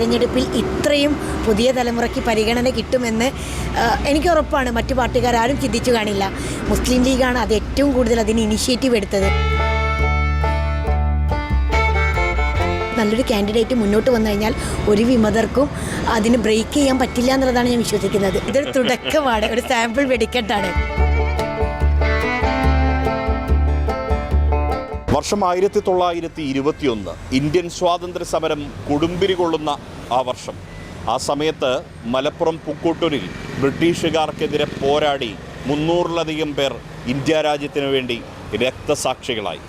തെരഞ്ഞെടുപ്പിൽ ഇത്രയും പുതിയ തലമുറയ്ക്ക് പരിഗണന കിട്ടുമെന്ന് എനിക്ക് ഉറപ്പാണ്. മറ്റു പാർട്ടിക്കാരും ചിന്തിച്ചു കാണില്ല. മുസ്ലിം ലീഗാണ് അത് ഏറ്റവും കൂടുതൽ അതിന് ഇനിഷ്യേറ്റീവ് എടുത്തത്. നല്ലൊരു കാൻഡിഡേറ്റ് മുന്നോട്ട് വന്നു കഴിഞ്ഞാൽ ഒരു വിമതർക്കും അതിന് ബ്രേക്ക് ചെയ്യാൻ പറ്റില്ല എന്നുള്ളതാണ് ഞാൻ വിശ്വസിക്കുന്നത്. ഇതൊരു തുടക്കമാണ്, ഒരു സാമ്പിൾ വെടിക്കെട്ടാണ്. വർഷം 1921 ഇന്ത്യൻ സ്വാതന്ത്ര്യ സമരം കൊടുമ്പിരി കൊള്ളുന്ന ആ വർഷം. ആ സമയത്ത് മലപ്പുറം പൂക്കോട്ടൂരിൽ ബ്രിട്ടീഷുകാർക്കെതിരെ പോരാടി 300-ലധികം പേർ ഇന്ത്യ രാജ്യത്തിനു വേണ്ടി രക്തസാക്ഷികളായി.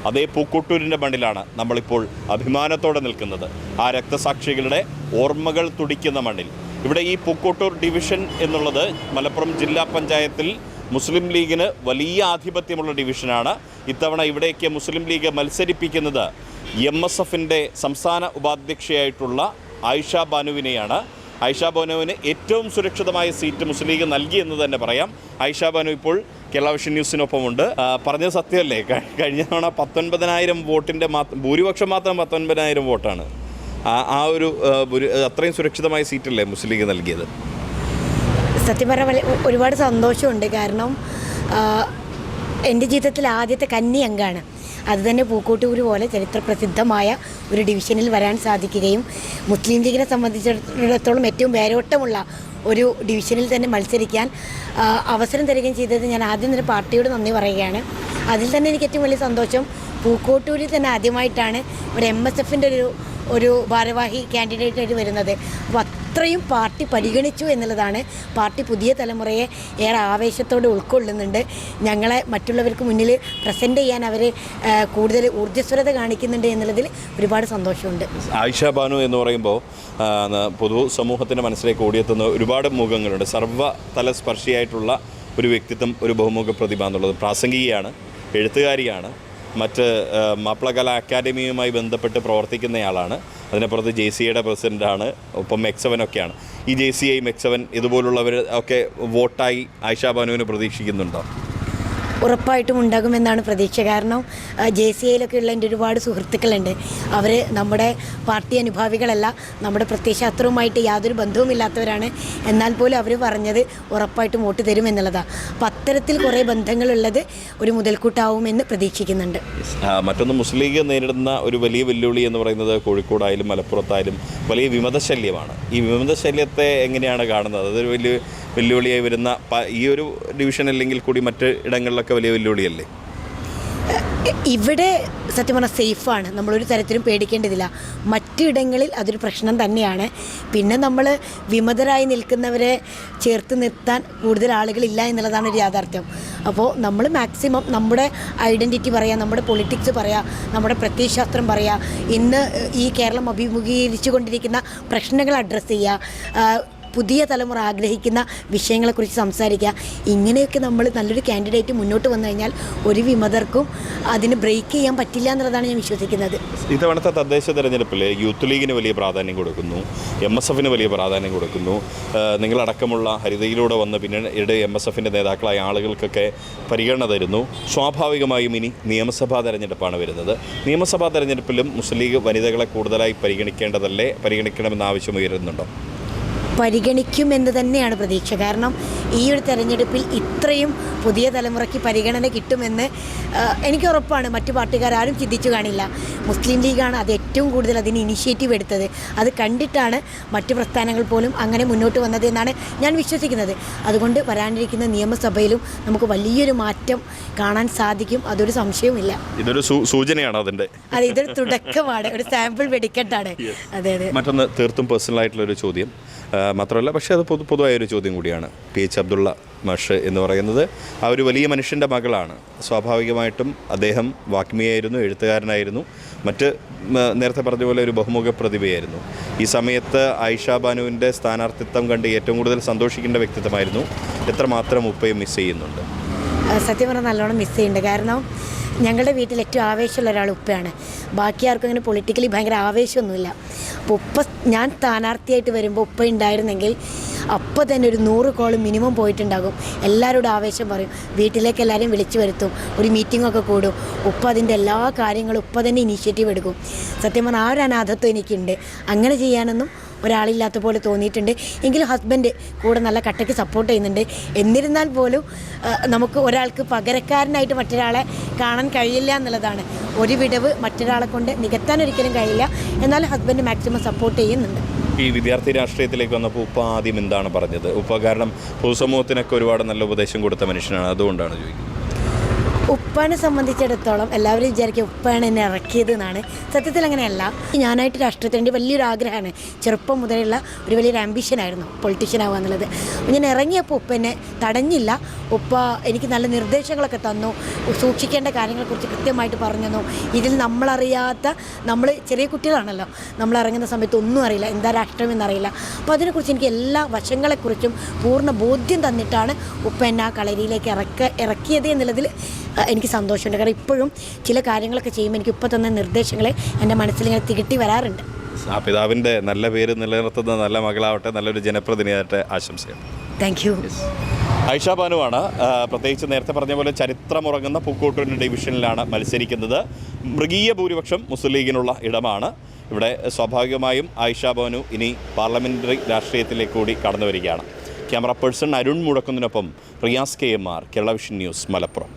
അതേ പൂക്കോട്ടൂരിൻ്റെ മണ്ണിലാണ് നമ്മളിപ്പോൾ അഭിമാനത്തോടെ നിൽക്കുന്നത്. ആ രക്തസാക്ഷികളുടെ ഓർമ്മകൾ തുടിക്കുന്ന മണ്ണിൽ. ഇവിടെ ഈ പൂക്കോട്ടൂർ ഡിവിഷൻ എന്നുള്ളത് മലപ്പുറം ജില്ലാ പഞ്ചായത്തിൽ മുസ്ലിം ലീഗിന് വലിയ ആധിപത്യമുള്ള ഡിവിഷനാണ്. ഇത്തവണ ഇവിടേക്ക് മുസ്ലിം ലീഗ് മത്സരിപ്പിക്കുന്നത് MSFൻ്റെ സംസ്ഥാന ഉപാധ്യക്ഷയായിട്ടുള്ള ആയിഷ ബാനുവിനെയാണ്. ആയിഷ ബാനുവിന് ഏറ്റവും സുരക്ഷിതമായ സീറ്റ് മുസ്ലിം ലീഗ് നൽകിയെന്ന് തന്നെ പറയാം. ആയിഷ ബാനു ഇപ്പോൾ കേരള വിഷൻ ന്യൂസിനൊപ്പമുണ്ട്. പറഞ്ഞത് സത്യമല്ലേ? കഴിഞ്ഞ തവണ 19,000 വോട്ടിൻ്റെ ഭൂരിപക്ഷം മാത്രം 19,000 വോട്ടാണ്. ആ ഒരു അത്രയും സുരക്ഷിതമായ സീറ്റല്ലേ മുസ്ലിം ലീഗ് നൽകിയത്? സത്യം പറഞ്ഞാൽ ഒരുപാട് സന്തോഷമുണ്ട്. കാരണം എൻ്റെ ജീവിതത്തിൽ ആദ്യത്തെ കന്നി അംഗമാണ്. അതുതന്നെ പൂക്കോട്ടൂർ പോലെ ചരിത്രപ്രസിദ്ധമായ ഒരു ഡിവിഷനിൽ വരാൻ സാധിക്കുകയും മുസ്ലിം ലീഗിനെ സംബന്ധിച്ചിടത്തോളം ഏറ്റവും വേരോട്ടമുള്ള ഒരു ഡിവിഷനിൽ തന്നെ മത്സരിക്കാൻ അവസരം തരികയും ചെയ്തത് ഞാൻ ആദ്യം തന്നെ പാർട്ടിയോട് നന്ദി പറയുകയാണ്. അതിൽ തന്നെ എനിക്ക് ഏറ്റവും വലിയ സന്തോഷം പൂക്കോട്ടൂരിൽ തന്നെ ആദ്യമായിട്ടാണ് ഒരു MSFൻ്റെ ഒരു ഭാരവാഹി കാൻഡിഡേറ്റായിട്ട് വരുന്നത്. അപ്പോൾ അത്രയും പാർട്ടി പരിഗണിച്ചു എന്നുള്ളതാണ്. പാർട്ടി പുതിയ തലമുറയെ ഏറെ ആവേശത്തോടെ ഉൾക്കൊള്ളുന്നുണ്ട്. ഞങ്ങളെ മറ്റുള്ളവർക്ക് മുന്നിൽ പ്രസൻറ്റ് ചെയ്യാൻ അവർ കൂടുതൽ ഊർജ്ജസ്വലത കാണിക്കുന്നുണ്ട് എന്നുള്ളതിൽ ഒരുപാട് സന്തോഷമുണ്ട്. ആയിഷ ബാനു എന്ന് പറയുമ്പോൾ പൊതു സമൂഹത്തിൻ്റെ മനസ്സിലേക്ക് ഓടിയെത്തുന്ന ഒരുപാട് മുഖങ്ങളുണ്ട്. സർവ്വതലസ്പർശിയായിട്ടുള്ള ഒരു വ്യക്തിത്വം, ഒരു ബഹുമുഖ പ്രതിഭ എന്നുള്ളത്. പ്രാസംഗികയാണ്, എഴുത്തുകാരിയാണ്, മറ്റ് മാപ്പിളകല അക്കാദമിയുമായി ബന്ധപ്പെട്ട് പ്രവർത്തിക്കുന്നയാളാണ്. അതിനപ്പുറത്ത് JCAയുടെ പ്രസിഡൻ്റാണ്, ഒപ്പം X7 ഒക്കെയാണ്. ഈ JCA, X7 ഇതുപോലുള്ളവർ ഒക്കെ വോട്ടായി ആയിഷ ബാനുവിന് പ്രതീക്ഷിക്കുന്നുണ്ടോ? ഉറപ്പായിട്ടും ഉണ്ടാകുമെന്നാണ് പ്രതീക്ഷ. കാരണം JCAയിലൊക്കെ ഉള്ള എൻ്റെ ഒരുപാട് സുഹൃത്തുക്കളുണ്ട്. അവർ നമ്മുടെ പാർട്ടി അനുഭാവികളല്ല, നമ്മുടെ പ്രത്യയശാസ്ത്രവുമായിട്ട് യാതൊരു ബന്ധവുമില്ലാത്തവരാണ്. എന്നാൽ പോലും അവർ പറഞ്ഞത് ഉറപ്പായിട്ടും വോട്ട് തരുമെന്നുള്ളതാണ്. അപ്പം അത്തരത്തിൽ കുറേ ബന്ധങ്ങളുള്ളത് ഒരു മുതൽക്കൂട്ടാവുമെന്ന് പ്രതീക്ഷിക്കുന്നുണ്ട്. മറ്റൊന്ന്, മുസ്ലിം ലീഗ് നേരിടുന്ന ഒരു വലിയ വെല്ലുവിളി എന്ന് പറയുന്നത് കോഴിക്കോടായാലും മലപ്പുറത്തായാലും വലിയ വിമതശല്യമാണ്. ഈ വിമതശല്യത്തെ എങ്ങനെയാണ് കാണുന്നത്? അതൊരു വലിയ വെല്ലുവിളിയായി വരുന്ന ഈ ഒരു ഡിവിഷൻ അല്ലെങ്കിൽ കൂടി മറ്റ് ഇടങ്ങളിലൊക്കെ വലിയ വെല്ലുവിളിയല്ലേ? ഇവിടെ സത്യം പറഞ്ഞാൽ സേഫാണ്, നമ്മളൊരു തരത്തിലും പേടിക്കേണ്ടതില്ല. മറ്റിടങ്ങളിൽ അതൊരു പ്രശ്നം തന്നെയാണ്. പിന്നെ നമ്മൾ വിമതരായി നിൽക്കുന്നവരെ ചേർത്ത് നിർത്താൻ കൂടുതൽ ആളുകളില്ല എന്നുള്ളതാണ് ഒരു യാഥാർത്ഥ്യം. അപ്പോൾ നമ്മൾ മാക്സിമം നമ്മുടെ ഐഡൻറ്റിറ്റി പറയുക, നമ്മുടെ പൊളിറ്റിക്സ് പറയുക, നമ്മുടെ പ്രത്യയശാസ്ത്രം പറയുക, ഇന്ന് ഈ കേരളം അഭിമുഖീകരിച്ചു കൊണ്ടിരിക്കുന്ന പ്രശ്നങ്ങൾ അഡ്രസ്സ് ചെയ്യുക, പുതിയ തലമുറ ആഗ്രഹിക്കുന്ന വിഷയങ്ങളെക്കുറിച്ച് സംസാരിക്കുക. ഇങ്ങനെയൊക്കെ നമ്മൾ നല്ലൊരു കാൻഡിഡേറ്റ് മുന്നോട്ട് വന്നു കഴിഞ്ഞാൽ ഒരു വിമതർക്കും അതിന് ബ്രേക്ക് ചെയ്യാൻ പറ്റില്ല എന്നുള്ളതാണ് ഞാൻ വിശ്വസിക്കുന്നത്. ഇത്തവണത്തെ തദ്ദേശ തെരഞ്ഞെടുപ്പിൽ യൂത്ത് ലീഗിന് വലിയ പ്രാധാന്യം കൊടുക്കുന്നു, MSFന് വലിയ പ്രാധാന്യം കൊടുക്കുന്നു. നിങ്ങളടക്കമുള്ള ഹരിതയിലൂടെ വന്ന് പിന്നീട് MSFൻ്റെ നേതാക്കളായ ആളുകൾക്കൊക്കെ പരിഗണന തരുന്നു. സ്വാഭാവികമായും ഇനി നിയമസഭാ തെരഞ്ഞെടുപ്പാണ് വരുന്നത്. നിയമസഭാ തെരഞ്ഞെടുപ്പിലും മുസ്ലിം ലീഗ് വനിതകളെ കൂടുതലായി പരിഗണിക്കണമെന്ന ആവശ്യം ഉയരുന്നുണ്ടോ? പരിഗണിക്കുമെന്ന് തന്നെയാണ് പ്രതീക്ഷ. കാരണം ഈ ഒരു തെരഞ്ഞെടുപ്പിൽ ഇത്രയും പുതിയ തലമുറയ്ക്ക് പരിഗണന കിട്ടുമെന്ന് എനിക്ക് ഉറപ്പാണ്. മറ്റു പാർട്ടിക്കാരും ചിന്തിച്ചു കാണില്ല. മുസ്ലിം ലീഗാണ് അത് ഏറ്റവും കൂടുതൽ അതിന് ഇനിഷ്യേറ്റീവ് എടുത്തത്. അത് കണ്ടിട്ടാണ് മറ്റു പ്രസ്ഥാനങ്ങൾ പോലും അങ്ങനെ മുന്നോട്ട് വന്നത് എന്നാണ് ഞാൻ വിശ്വസിക്കുന്നത്. അതുകൊണ്ട് വരാനിരിക്കുന്ന നിയമസഭയിലും നമുക്ക് വലിയൊരു മാറ്റം കാണാൻ സാധിക്കും, അതൊരു സംശയവുമില്ല. ഇതൊരു സൂചനയാണ് അതിൻ്റെ. അതെ, ഇതൊരു തുടക്കമാണ്, ഒരു സാമ്പിൾ വെടിക്കെട്ടാണ്. അതെ അതെ. മറ്റൊന്ന് തീർത്തും പേഴ്സണലായിട്ടുള്ളൊരു ചോദ്യം മാത്രമല്ല, പക്ഷേ അത് പൊതുവായൊരു ചോദ്യം കൂടിയാണ്. PH അബ്ദുള്ള മാഷ് എന്ന് പറയുന്നത് ആ ഒരു വലിയ മനുഷ്യൻ്റെ മകളാണ്. സ്വാഭാവികമായിട്ടും അദ്ദേഹം വാഗ്മിയായിരുന്നു, എഴുത്തുകാരനായിരുന്നു, നേരത്തെ പറഞ്ഞ പോലെ ഒരു ബഹുമുഖ പ്രതിഭയായിരുന്നു. ഈ സമയത്ത് ആയിഷ ബാനുവിൻ്റെ സ്ഥാനാർത്ഥിത്വം കണ്ട് ഏറ്റവും കൂടുതൽ സന്തോഷിക്കേണ്ട വ്യക്തിത്വമായിരുന്നു. എത്രമാത്രം ഉപ്പയും മിസ് ചെയ്യുന്നുണ്ട്? സത്യം പറഞ്ഞാൽ നല്ലോണം മിസ് ചെയ്യുന്നുണ്ട്. കാരണം ഞങ്ങളുടെ വീട്ടിൽ ഏറ്റവും ആവേശമുള്ള ഒരാൾ ഉപ്പയാണ്. ബാക്കി ആർക്കും അങ്ങനെ പൊളിറ്റിക്കലി ഭയങ്കര ആവേശമൊന്നുമില്ല. അപ്പോൾ ഉപ്പ ഞാൻ സ്ഥാനാർത്ഥിയായിട്ട് വരുമ്പോൾ ഉപ്പ ഉണ്ടായിരുന്നെങ്കിൽ അപ്പോൾ തന്നെ ഒരു 100 കോൾ മിനിമം പോയിട്ടുണ്ടാകും. എല്ലാവരോടും ആവേശം പറയും, വീട്ടിലേക്ക് എല്ലാവരെയും വിളിച്ചു വരുത്തും, ഒരു മീറ്റിങ്ങൊക്കെ കൂടും. ഉപ്പ അതിൻ്റെ എല്ലാ കാര്യങ്ങളും ഉപ്പ തന്നെ ഇനീഷ്യേറ്റീവ് എടുക്കും. സത്യം പറഞ്ഞാൽ ആ ഒരു അനാഥത്വം എനിക്കുണ്ട്. അങ്ങനെ ചെയ്യാനൊന്നും ഒരാളില്ലാത്ത പോലെ തോന്നിയിട്ടുണ്ട്. എങ്കിലും ഹസ്ബൻഡ് കൂടെ നല്ല കട്ടയ്ക്ക് സപ്പോർട്ട് ചെയ്യുന്നുണ്ട്. എന്നിരുന്നാൽ പോലും നമുക്ക് ഒരാൾക്ക് പകരക്കാരനായിട്ട് മറ്റൊരാളെ കാണാൻ കഴിയില്ല എന്നുള്ളതാണ്. ഒരു വിടവ് മറ്റൊരാളെ കൊണ്ട് നികത്താൻ ഒരിക്കലും കഴിയില്ല. എന്നാൽ ഹസ്ബൻഡ് മാക്സിമം സപ്പോർട്ട് ചെയ്യുന്നുണ്ട്. ഈ വിദ്യാർത്ഥി രാഷ്ട്രീയത്തിലേക്ക് വന്നപ്പോൾ ഉപ്പ ആദ്യം എന്താണ് പറഞ്ഞത്? ഉപ്പ കാരണം പൊതുസമൂഹത്തിനൊക്കെ ഒരുപാട് നല്ല ഉപദേശം കൊടുത്ത മനുഷ്യനാണ്, അതുകൊണ്ടാണ് ചോദിക്കുന്നത്. ഉപ്പാനെ സംബന്ധിച്ചിടത്തോളം എല്ലാവരും വിചാരിക്കുക ഉപ്പാണ് എന്നെ ഇറക്കിയത് എന്നാണ്. സത്യത്തിൽ അങ്ങനെയല്ല. ഞാനായിട്ട് രാഷ്ട്രീയത്തിൻ്റെ വലിയൊരു ആഗ്രഹമാണ്. ചെറുപ്പം മുതലുള്ള ഒരു വലിയൊരു ആംബിഷനായിരുന്നു പൊളിറ്റീഷ്യൻ ആവുക എന്നുള്ളത്. ഞാൻ ഇറങ്ങിയപ്പോൾ ഉപ്പ എന്നെ തടഞ്ഞില്ല. ഉപ്പ എനിക്ക് നല്ല നിർദ്ദേശങ്ങളൊക്കെ തന്നു. സൂക്ഷിക്കേണ്ട കാര്യങ്ങളെക്കുറിച്ച് കൃത്യമായിട്ട് പറഞ്ഞു തന്നു. ഇതിൽ നമ്മളറിയാത്ത, നമ്മൾ ചെറിയ കുട്ടികളാണല്ലോ, നമ്മൾ ഇറങ്ങുന്ന സമയത്ത് ഒന്നും അറിയില്ല, എന്താ രാഷ്ട്രീയം എന്നറിയില്ല. അപ്പോൾ അതിനെക്കുറിച്ച് എനിക്ക് എല്ലാ വശങ്ങളെക്കുറിച്ചും പൂർണ്ണ ബോധ്യം തന്നിട്ടാണ് ഉപ്പ എന്നെ ആ കളരിയിലേക്ക് ഇറക്കിയത് എന്നുള്ളതിൽ എനിക്ക് സന്തോഷമുണ്ട്. കാരണം ഇപ്പോഴും ചില കാര്യങ്ങളൊക്കെ ചെയ്യുമ്പോൾ എനിക്ക് ഇപ്പോൾ തന്ന നിർദ്ദേശങ്ങൾ എൻ്റെ മനസ്സിലിങ്ങനെ തികട്ടി വരാറുണ്ട്. ആ പിതാവിൻ്റെ നല്ല പേര് നിലനിർത്തുന്ന നല്ല മകളാവട്ടെ, നല്ലൊരു ജനപ്രതിനിധിയായിട്ട് ആശംസയാണ്. Thank you. ആയിഷ ബാനുവാണ്. പ്രത്യേകിച്ച് നേരത്തെ പറഞ്ഞ പോലെ ചരിത്രമുറങ്ങുന്ന പൂക്കോട്ടൂർ ഡിവിഷനിലാണ് മത്സരിക്കുന്നത്. മൃഗീയ ഭൂരിപക്ഷം മുസ്ലിം ലീഗിനുള്ള ഇടമാണ്. ഇവിടെ സ്വാഭാവികമായും ആയിഷ ബാനു ഇനി പാർലമെൻ്ററി രാഷ്ട്രീയത്തിലേക്ക് കൂടി കടന്നു വരികയാണ്. ക്യാമറ പേഴ്സൺ അരുൺ മുടക്കുന്നതിനൊപ്പം Riyas KMR, Kerala vision news, Malappuram.